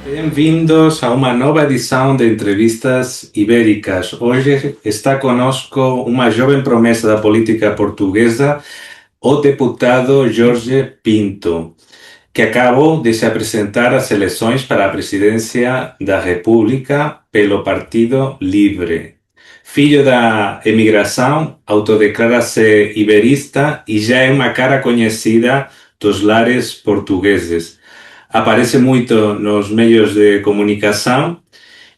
Bem-vindos a uma nova edição de Entrevistas Ibéricas. Hoje está conosco uma jovem promessa da política portuguesa, o deputado Jorge Pinto, que acabou de se apresentar às eleições para a presidência da República pelo Partido Livre. Filho da emigração, autodeclara-se iberista e já é uma cara conhecida dos lares portugueses. Aparece muito nos meios de comunicação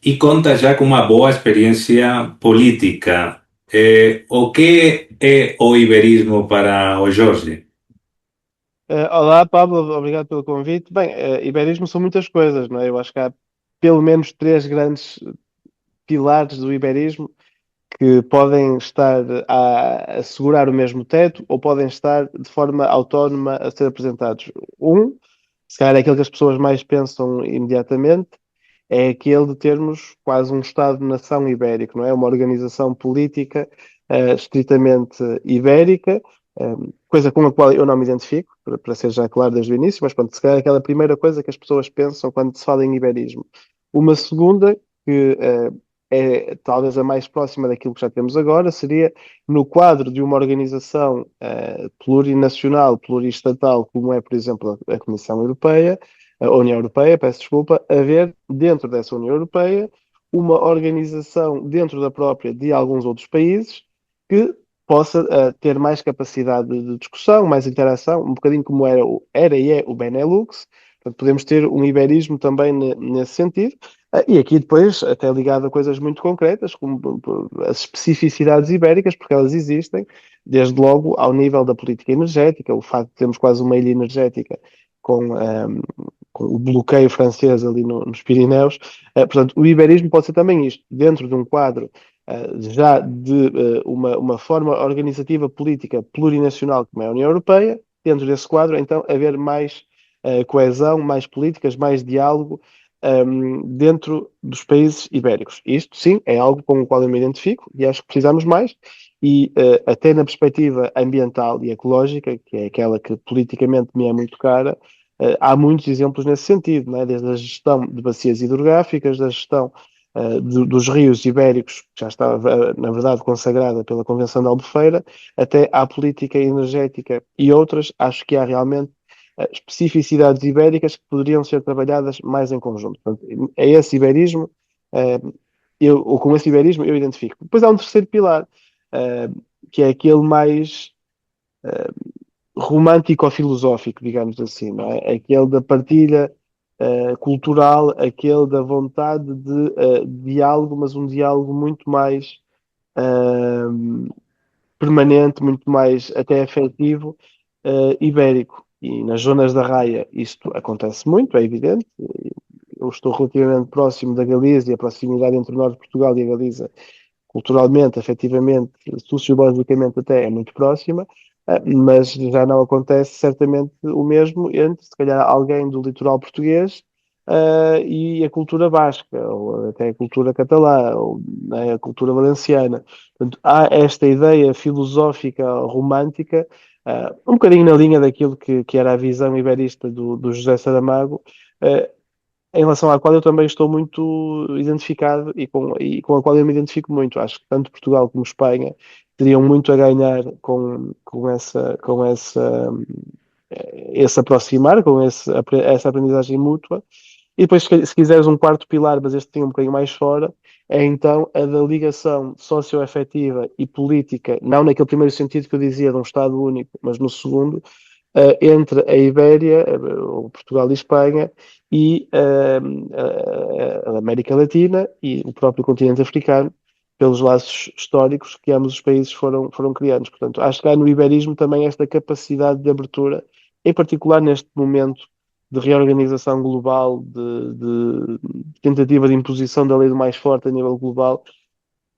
e conta já com uma boa experiência política. O que é o iberismo para o Jorge? Olá, Pablo, obrigado pelo convite. Bem, iberismo são muitas coisas, não é? Eu acho que há pelo menos três grandes pilares do iberismo que podem estar a assegurar o mesmo teto ou podem estar de forma autónoma a ser apresentados. Um, se calhar é aquele que as pessoas mais pensam imediatamente, é aquele de termos quase um Estado-nação ibérico, não é? Uma organização política estritamente ibérica, coisa com a qual eu não me identifico, para ser já claro desde o início, mas pronto, se calhar é aquela primeira coisa que as pessoas pensam quando se fala em iberismo. Uma segunda, que é talvez a mais próxima daquilo que já temos agora, seria no quadro de uma organização plurinacional, pluristatal, como é, por exemplo, a Comissão Europeia, a União Europeia, peço desculpa, haver dentro dessa União Europeia uma organização dentro da própria de alguns outros países que possa ter mais capacidade de discussão, mais interação, um bocadinho como era e é o Benelux. Portanto, podemos ter um iberismo também nesse sentido. E aqui depois, até ligado a coisas muito concretas, como as especificidades ibéricas, porque elas existem, desde logo ao nível da política energética, o facto de termos quase uma ilha energética com, com o bloqueio francês ali nos Pirineus. Portanto, o iberismo pode ser também isto, dentro de um quadro já de uma forma organizativa política plurinacional como é a União Europeia, dentro desse quadro, então, haver mais coesão, mais políticas, mais diálogo dentro dos países ibéricos. Isto, sim, é algo com o qual eu me identifico e acho que precisamos mais. E até na perspectiva ambiental e ecológica, que é aquela que politicamente me é muito cara, há muitos exemplos nesse sentido, não é? Desde a gestão de bacias hidrográficas, da gestão dos rios ibéricos, que já estava, na verdade, consagrada pela Convenção de Albufeira, até à política energética e outras, acho que há realmente especificidades ibéricas que poderiam ser trabalhadas mais em conjunto. Portanto, é esse iberismo, uh, ou com esse iberismo eu identifico. Depois há um terceiro pilar, que é aquele mais romântico-filosófico, digamos assim, não é? Aquele da partilha cultural, aquele da vontade de diálogo, mas um diálogo muito mais permanente, muito mais até afetivo, ibérico. E nas zonas da Raia isto acontece muito, é evidente. Eu estou relativamente próximo da Galiza, e a proximidade entre o norte de Portugal e a Galiza, culturalmente, afetivamente, sociologicamente até é muito próxima, mas já não acontece certamente o mesmo entre, se calhar, alguém do litoral português e a cultura basca, ou até a cultura catalã, ou né, a cultura valenciana. Portanto, há esta ideia filosófica romântica, um bocadinho na linha daquilo que era a visão iberista do José Saramago, uh, em relação à qual eu também estou muito identificado e com a qual eu me identifico muito. Acho que tanto Portugal como Espanha teriam muito a ganhar esse aproximar, essa aprendizagem mútua. E depois, se quiseres um quarto pilar, mas este tem um bocadinho mais fora, é então a da ligação socioafetiva e política, não naquele primeiro sentido que eu dizia de um Estado único, mas no segundo, entre a Ibéria, ou Portugal e Espanha, e a América Latina e o próprio continente africano, pelos laços históricos que ambos os países foram criados. Portanto, acho que há no iberismo também esta capacidade de abertura, em particular neste momento de reorganização global, de tentativa de imposição da lei do mais forte a nível global.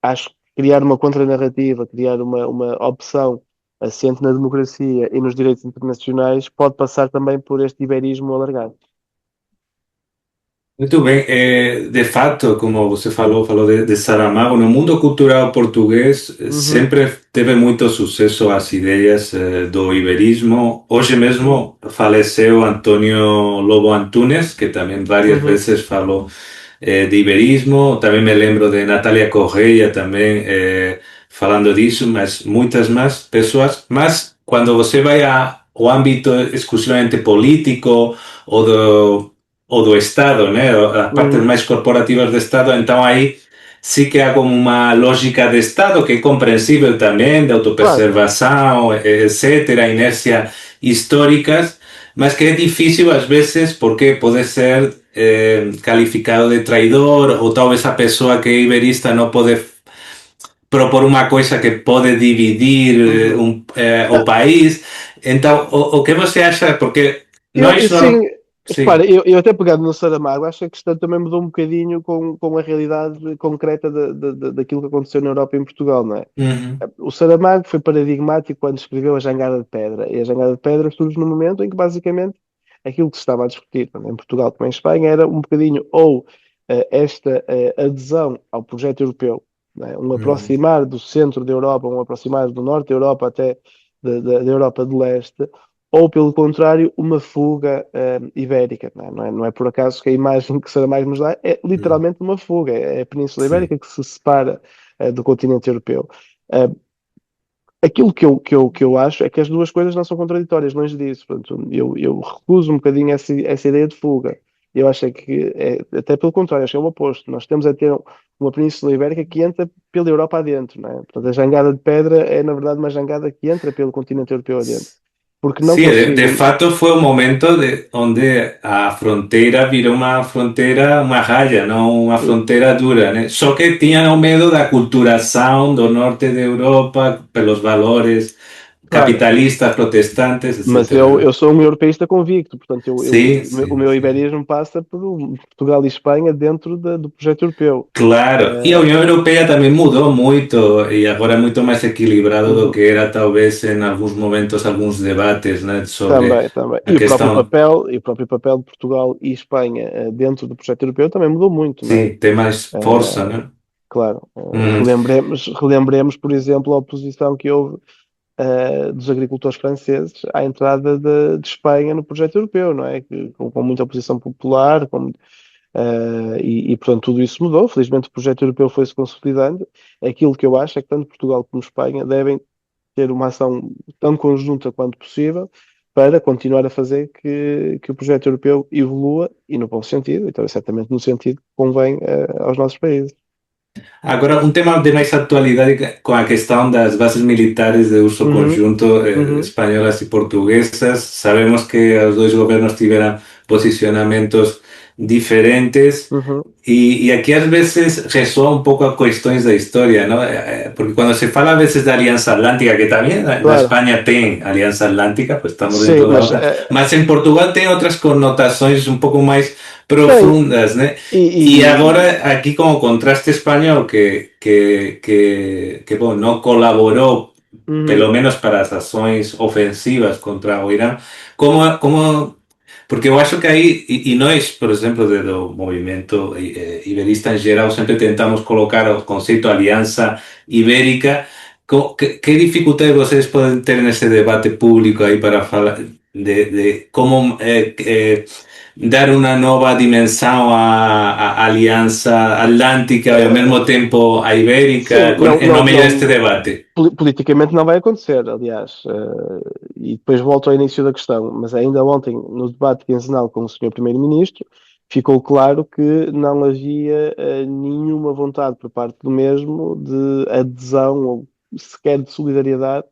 Acho que criar uma contranarrativa, criar uma opção assente na democracia e nos direitos internacionais pode passar também por este iberismo alargado. Muito bem. De fato, como você falou de Saramago, no mundo cultural português Uhum, sempre teve muito sucesso as ideias do iberismo. Hoje mesmo faleceu Antônio Lobo Antunes, que também várias uhum, vezes falou de iberismo. Também me lembro de Natália Correia também falando disso, mas muitas mais pessoas. Mas quando você vai ao âmbito exclusivamente político ou do Estado, né? As partes uhum. mais corporativas do Estado, então aí sí que há como uma lógica de Estado que é compreensível também, de Claro, autopreservação, etcétera, inércia históricas, mas que é difícil às vezes porque pode ser calificado de traidor ou talvez a pessoa que é iberista não pode propor uma coisa que pode dividir uhum. o país. Então, o que você acha? Porque Eu, nós sim, não... Sim. repara, eu até pegando no Saramago, acho que a questão também mudou um bocadinho com a realidade concreta daquilo que aconteceu na Europa e em Portugal, não é? Uhum. O Saramago foi paradigmático quando escreveu A Jangada de Pedra, e A Jangada de Pedra surge no momento em que, basicamente, aquilo que se estava a discutir, tanto em Portugal como em Espanha, era um bocadinho ou esta adesão ao projeto europeu, não é? Um Uhum. aproximar do centro da Europa, um aproximar do norte da Europa até da Europa de leste, ou, pelo contrário, uma fuga ibérica. Não é por acaso que a imagem que Saramago nos dá é Uhum. literalmente uma fuga. É a Península Sim. Ibérica que se separa do continente europeu. Uh, Aquilo que eu acho é que as duas coisas não são contraditórias, longe disso. Portanto, eu recuso um bocadinho essa ideia de fuga. Eu acho é que, até pelo contrário, acho que é o oposto. Nós temos a ter uma Península Ibérica que entra pela Europa adentro, não é? Portanto, a jangada de pedra é, na verdade, uma jangada que entra pelo continente europeu adentro. Porque não Sí, de consigo. fato fue un momento donde a fronteira virou uma fronteira, uma raya, não uma fronteira dura, né? Só que tinham o medo da culturação do norte da Europa, pelos valores Claro, capitalistas, protestantes, mas etcétera, eu né? sou um europeísta convicto, portanto, Sim, o sim, meu sim. iberismo passa por Portugal e Espanha dentro do projeto europeu. Claro, e a Eh, União Europeia também mudou muito e agora é muito mais equilibrado do uhum. que era talvez em alguns momentos, alguns debates, né, sobre Também, também. a questão. E o próprio papel de Portugal e Espanha dentro do projeto europeu também mudou muito, não é? Sim, tem mais força, Eh, né? claro, Uhum, relembremos, por exemplo, a oposição que houve dos agricultores franceses à entrada de Espanha no projeto europeu, não é? Com muita oposição popular, portanto tudo isso mudou. Felizmente o projeto europeu foi-se consolidando. Aquilo que eu acho é que tanto Portugal como Espanha devem ter uma ação tão conjunta quanto possível para continuar a fazer que o projeto europeu evolua e no bom sentido, então certamente no sentido que convém aos nossos países. agora, um tema de mais atualidade com a questão das bases militares de uso Uhum, conjunto uhum, espanholas e portuguesas. Sabemos que os dois governos tiveram posicionamentos diferentes uhum, e aqui às vezes ressoa um pouco a questões da história, não? Porque quando se fala a veces da Aliança Atlântica, que também na claro. Espanha tem Aliança Atlântica, pues estamos Sim, dentro da mas OTAN, mas em Portugal tem outras conotações um pouco mais tem. profundas, né? E, E e- agora aqui com o contraste espanhol que bom, não colaborou uhum, pelo menos para as ações ofensivas contra o Irã, como porque eu acho que aí, e nós, por exemplo, do movimento iberista em geral, sempre tentamos colocar o conceito aliança ibérica. Que dificuldades vocês podem ter nesse debate público aí para falar de como dar uma nova dimensão à Aliança Atlântica e ao mesmo tempo à sim, Ibérica, no meio deste debate? politicamente não vai acontecer, aliás. E depois volto ao início da questão, mas ainda ontem, no debate quinzenal com o Senhor Primeiro-Ministro, ficou claro que não havia nenhuma vontade por parte do mesmo de adesão ou sequer de solidariedade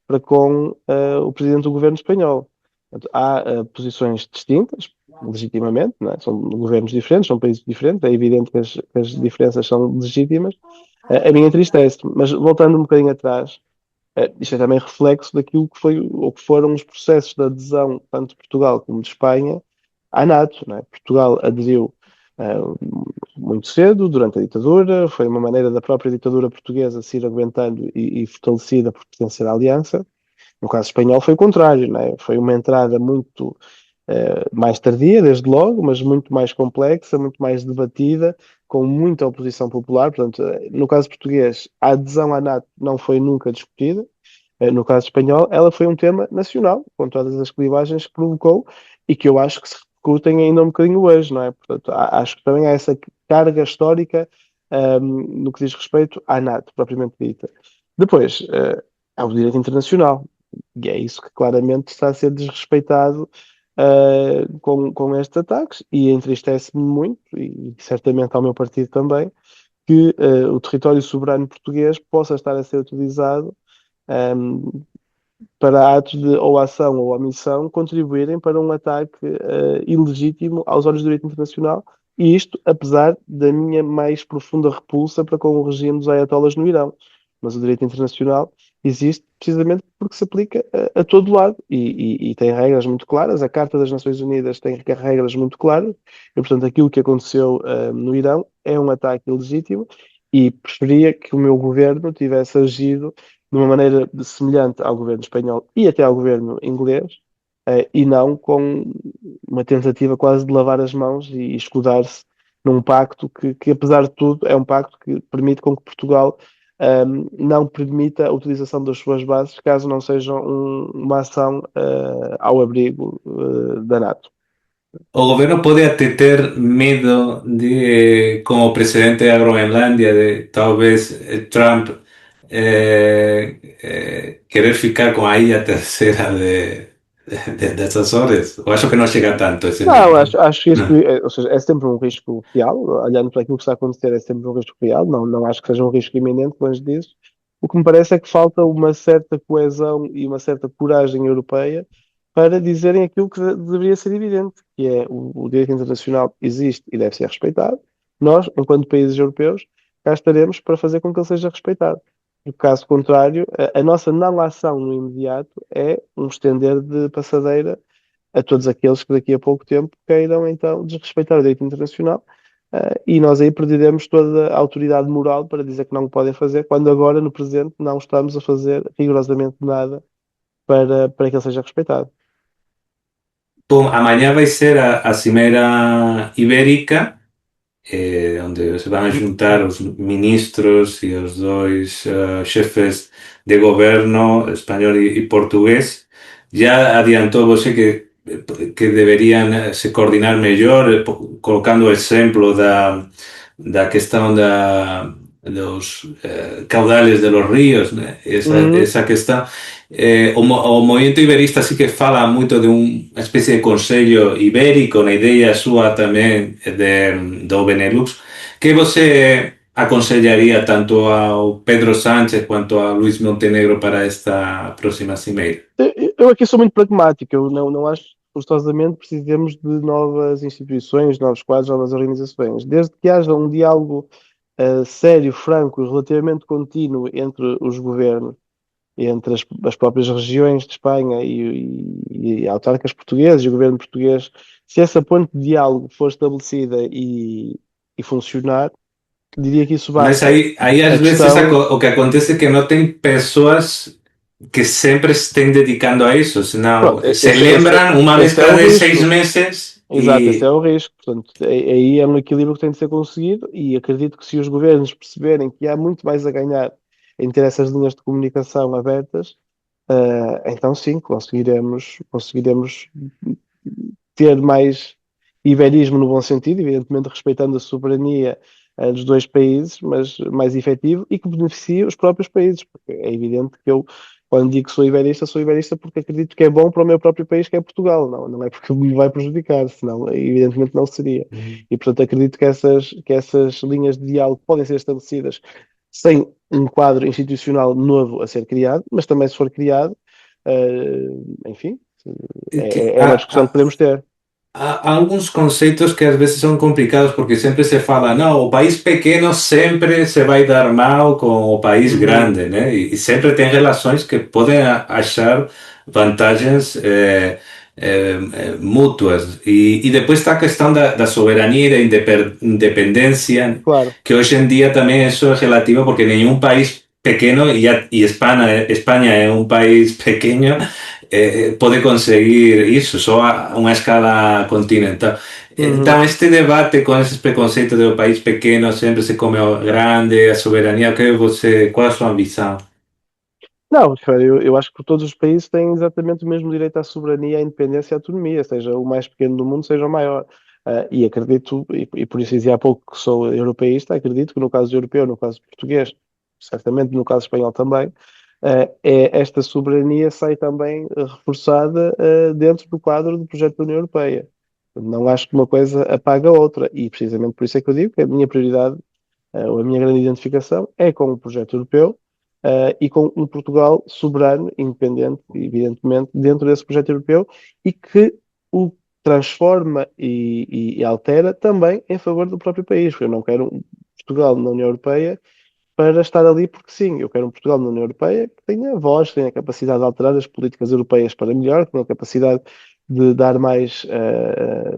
para com o Presidente do Governo espanhol. Portanto, há posições distintas, legitimamente, não é? São governos diferentes, são países diferentes, é evidente que as diferenças são legítimas. A mim entristece, mas voltando um bocadinho atrás, isto é também reflexo daquilo que foi ou que foram os processos de adesão, tanto de Portugal como de Espanha, à NATO, não é? Portugal aderiu muito cedo, durante a ditadura, foi uma maneira da própria ditadura portuguesa se ir aguentando e fortalecida por pertencer à aliança. No caso espanhol foi o contrário, não é? Foi uma entrada muito mais tardia, desde logo, mas muito mais complexa, muito mais debatida, com muita oposição popular. Portanto, no caso português, a adesão à NATO não foi nunca discutida. No caso espanhol, ela foi um tema nacional, com todas as clivagens que provocou e que eu acho que se repercutem ainda um bocadinho hoje, não é? Portanto, acho que também há essa carga histórica, no que diz respeito à NATO, propriamente dita. Depois, há o direito internacional, e é isso que claramente está a ser desrespeitado com estes ataques, e entristece-me muito, e certamente ao meu partido também, que o território soberano português possa estar a ser utilizado para atos de ou ação ou omissão contribuírem para um ataque ilegítimo aos olhos do direito internacional, e isto apesar da minha mais profunda repulsa para com o regime dos ayatollahs no Irão. Mas o direito internacional existe precisamente porque se aplica a todo lado e tem regras muito claras. A Carta das Nações Unidas tem regras muito claras e, portanto, aquilo que aconteceu no Irão é um ataque ilegítimo e preferia que o meu governo tivesse agido de uma maneira semelhante ao governo espanhol e até ao governo inglês, e não com uma tentativa quase de lavar as mãos e escudar-se num pacto que, apesar de tudo, é um pacto que permite com que Portugal não permita a utilização das suas bases, caso não seja uma ação ao abrigo da NATO. O gobierno puede até ter medo de, como presidente de Groenlandia, de tal vez Trump querer ficar com a ilha terceira das Açores. Eu acho que não chega tanto esse Não, nível. acho que Não. ou seja, é sempre um risco real, olhando para aquilo que está a acontecer, é sempre um risco real, não acho que seja um risco iminente, longe disso. O que me parece é que falta uma certa coesão e uma certa coragem europeia para dizerem aquilo que deveria ser evidente, que é o direito internacional existe e deve ser respeitado. Nós, enquanto países europeus, cá estaremos para fazer com que ele seja respeitado. No caso contrário, a nossa não ação no imediato é um estender de passadeira a todos aqueles que daqui a pouco tempo queiram então desrespeitar o direito internacional, e nós aí perderemos toda a autoridade moral para dizer que não o podem fazer, quando agora, no presente, não estamos a fazer rigorosamente nada para que ele seja respeitado. Bom, amanhã vai ser a Cimeira Ibérica, onde se van a juntar os ministros e os dois chefes de governo espanhol e português. Já adiantou você que deveriam se coordinar melhor, colocando o exemplo da questão dos caudales de los ríos, né? Uhum. Essa questão. O movimento iberista sí que fala muito de uma espécie de conselho ibérico, na ideia sua também do Benelux, que você aconselharia tanto ao Pedro Sánchez quanto a Luís Montenegro para esta próxima cimeira? Eu aqui sou muito pragmático, eu não acho que forçosamente precisemos de novas instituições, novos quadros, novas organizações. Desde que haja um diálogo sério, franco e relativamente contínuo entre os governos, entre as próprias regiões de Espanha e autarcas portugueses e o governo português, se essa ponte de diálogo for estabelecida e funcionar, diria que isso Mas basta. aí A às vezes questão, o que acontece é que não tem pessoas que sempre estén dedicando a isso, senão pronto, se lembram uma vez esse é o cada 6 risco. meses Exato, esse é e o risco. Portanto, aí é um equilíbrio que tem de ser conseguido e acredito que se os governos perceberem que há muito mais a ganhar em ter essas linhas de comunicação abertas, então sim, conseguiremos ter mais iberismo no bom sentido, evidentemente respeitando a soberania dos dois países, mas mais efetivo e que beneficie os próprios países, porque é evidente que eu, quando digo que sou iberista porque acredito que é bom para o meu próprio país, que é Portugal, não é porque me vai prejudicar, senão evidentemente não seria. E portanto acredito que essas linhas de diálogo podem ser estabelecidas sem um quadro institucional novo a ser criado, mas também se for criado, enfim, que é uma discussão que podemos ter. há alguns conceitos que às vezes são complicados porque sempre se fala, não, o país pequeno sempre se vai dar mal com o país Uhum, grande, né? E sempre tem relações que podem achar vantagens mútuas. E depois está a questão da soberania e da independência, claro. que hoje em dia também isso é relativo porque nenhum país pequeño y España es un país pequeño, puede conseguir eso, só a una escala continental. Uhum. Então, este debate com esses preconceitos do país pequeno, sempre se come ao grande, a soberania, qual é a sua visão? Não, espera, eu acho que todos os países têm exatamente o mesmo direito à soberania, à independência e à autonomia, seja o mais pequeno do mundo, seja o maior. E acredito, e por isso dizia há pouco que sou europeísta, acredito que no caso europeu, no caso português, certamente no caso espanhol também, esta soberania sai também reforçada dentro do quadro do projeto da União Europeia. Não acho que uma coisa apaga a outra, e precisamente por isso é que eu digo que a minha prioridade, a minha grande identificação é com o projeto europeu, e com um Portugal soberano, independente, evidentemente, dentro desse projeto europeu e que o transforma e altera também em favor do próprio país. Eu não quero um Portugal na União Europeia para estar ali porque sim. Eu quero um Portugal na União Europeia que tenha voz, que tenha capacidade de alterar as políticas europeias para melhor, que tenha capacidade de dar mais,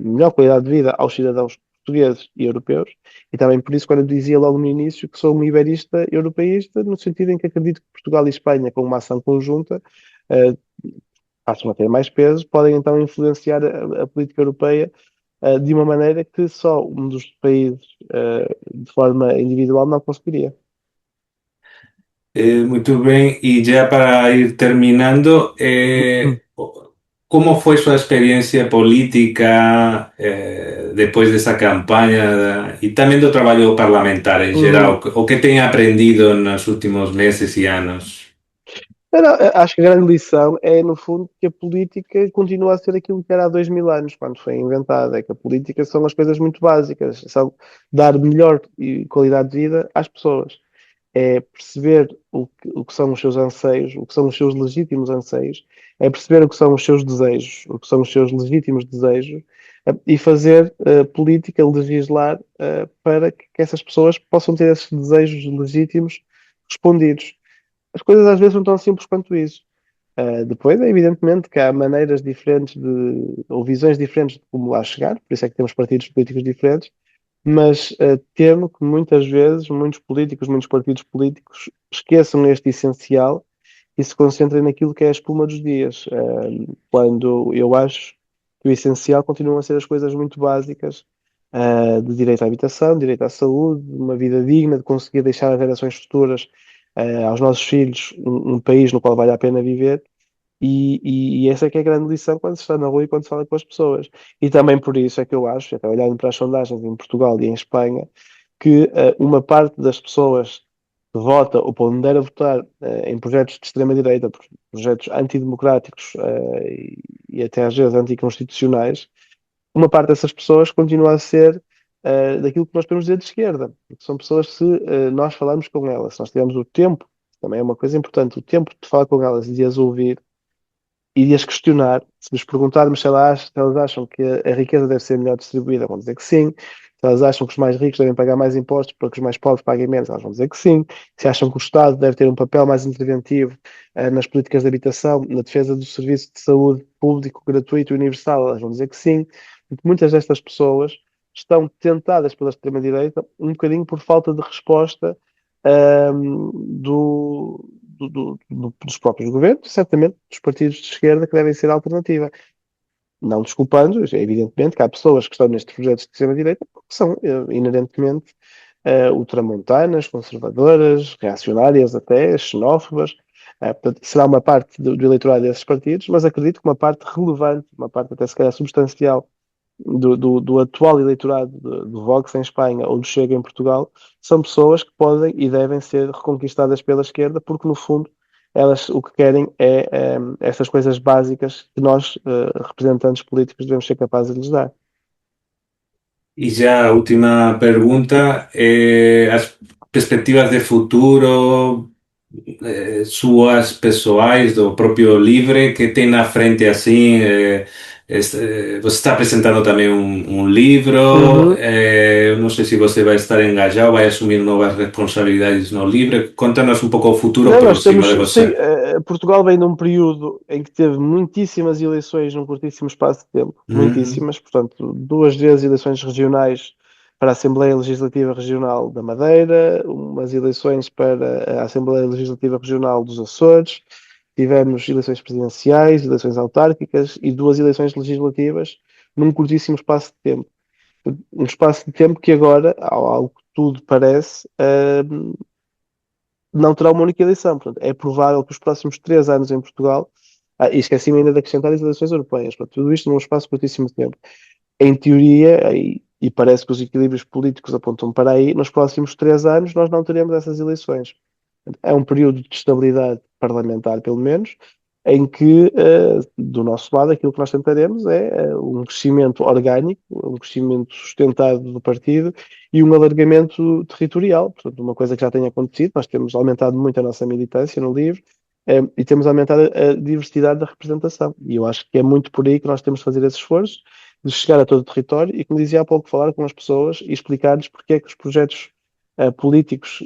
melhor qualidade de vida aos cidadãos portugueses e europeus. E também por isso, quando eu dizia logo no início que sou um iberista europeísta, no sentido em que acredito que Portugal e Espanha, com uma ação conjunta, eh, passam a ter mais peso, podem então influenciar a política europeia de uma maneira que só um dos países, de forma individual, não conseguiria. Muito bem, e já para ir terminando, como foi sua experiência política depois dessa campanha e também do trabalho parlamentar em Uhum. geral? O que tem aprendido nos últimos meses e anos? Não, acho que a grande lição é, no fundo, que a política continua a ser aquilo que era há 2000 anos, quando foi inventada. É que a política são as coisas muito básicas, são dar melhor qualidade de vida às pessoas. É perceber o que são os seus anseios, o que são os seus legítimos anseios, é perceber o que são os seus desejos, o que são os seus legítimos desejos, e fazer política, legislar para que essas pessoas possam ter esses desejos legítimos respondidos. As coisas às vezes não tão simples quanto isso. Depois, é evidentemente que há maneiras diferentes ou visões diferentes de como lá chegar, por isso é que temos partidos políticos diferentes, mas temo que muitas vezes muitos políticos, muitos partidos políticos esqueçam este essencial e se concentrem naquilo que é a espuma dos dias, quando eu acho que o essencial continuam a ser as coisas muito básicas, de direito à habitação, direito à saúde, uma vida digna, de conseguir deixar às gerações futuras, aos nossos filhos, um país no qual vale a pena viver. E essa é que é a grande lição quando se está na rua e quando se fala com as pessoas. E também por isso é que eu acho, até olhando para as sondagens em Portugal e em Espanha, que uma parte das pessoas que vota ou pondera votar em projetos de extrema-direita, projetos antidemocráticos e até às vezes anticonstitucionais, uma parte dessas pessoas continua a ser daquilo que nós podemos dizer de esquerda. Porque são pessoas que, se nós falarmos com elas, se nós tivermos o tempo, também é uma coisa importante, o tempo de falar com elas e de as ouvir e de as questionar, se lhes perguntarmos se elas acham que a riqueza deve ser melhor distribuída, vão dizer que sim. Se elas acham que os mais ricos devem pagar mais impostos para que os mais pobres paguem menos, elas vão dizer que sim. Se acham que o Estado deve ter um papel mais interventivo nas políticas de habitação, na defesa do serviço de saúde público, gratuito e universal, elas vão dizer que sim. Porque muitas destas pessoas estão tentadas pela extrema-direita um bocadinho por falta de resposta dos próprios governos, certamente dos partidos de esquerda que devem ser a alternativa. Não desculpando, é evidentemente que há pessoas que estão nestes projetos de extrema-direita porque são inerentemente ultramontanas, conservadoras, reacionárias até, xenófobas. Portanto, será uma parte do eleitorado desses partidos, mas acredito que uma parte relevante, uma parte até se calhar substancial do atual eleitorado do Vox em Espanha ou do Chega em Portugal, são pessoas que podem e devem ser reconquistadas pela esquerda, porque no fundo elas o que querem é essas coisas básicas que nós, representantes políticos, devemos ser capazes de lhes dar. E já a última pergunta, as perspectivas de futuro, suas pessoais, do próprio Livre, que tem na frente assim, você está apresentando também um livro, Uhum. eu não sei se você vai estar engajado, vai assumir novas responsabilidades no Livre. Conta-nos um pouco o futuro Não, nós próximo temos, de sim, você. Portugal vem de um período em que teve muitíssimas eleições num curtíssimo espaço de tempo, Uhum. muitíssimas, portanto, duas vezes eleições regionais, para a Assembleia Legislativa Regional da Madeira, umas eleições para a Assembleia Legislativa Regional dos Açores, tivemos eleições presidenciais, eleições autárquicas e duas eleições legislativas num curtíssimo espaço de tempo. Um espaço de tempo que agora, ao que tudo parece, não terá uma única eleição. Portanto, é provável que os próximos 3 anos em Portugal, e esqueci-me ainda de acrescentar as eleições europeias, portanto, tudo isto num espaço de curtíssimo tempo. Em teoria, e parece que os equilíbrios políticos apontam para aí, nos próximos 3 anos nós não teremos essas eleições. É um período de estabilidade parlamentar, pelo menos, em que, do nosso lado, aquilo que nós tentaremos é um crescimento orgânico, um crescimento sustentado do partido e um alargamento territorial. Portanto, uma coisa que já tem acontecido, nós temos aumentado muito a nossa militância no LIVRE, e temos aumentado a diversidade da representação. E eu acho que é muito por aí que nós temos de fazer esse esforço, de chegar a todo o território e, como dizia há pouco, falar com as pessoas e explicar-lhes porque é que os projetos políticos,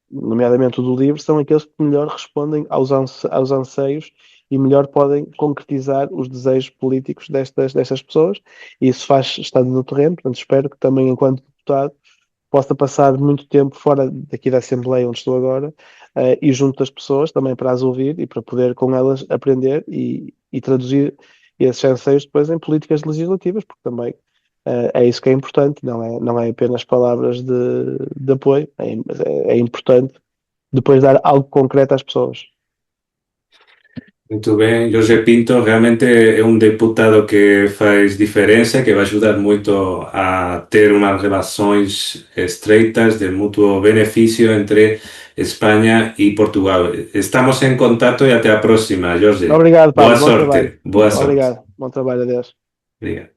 nomeadamente o do LIVRE, são aqueles que melhor respondem aos anseios e melhor podem concretizar os desejos políticos destas pessoas. E isso faz estando no terreno, portanto, espero que também, enquanto deputado, possa passar muito tempo fora daqui da Assembleia onde estou agora, e junto das pessoas também para as ouvir e para poder com elas aprender e traduzir esses anseios depois em políticas legislativas, porque também é isso que é importante, não é apenas palavras de apoio, é importante depois dar algo concreto às pessoas. Muito bem, Jorge Pinto realmente é um deputado que faz diferença, que vai ajudar muito a ter umas relações estreitas de mútuo benefício entre Espanha e Portugal. Estamos em contato e até a próxima, Jorge. Obrigado, Boa Pablo, bom trabalho. sorte, boa sorte. Obrigado, bom trabalho, adeus. Obrigado.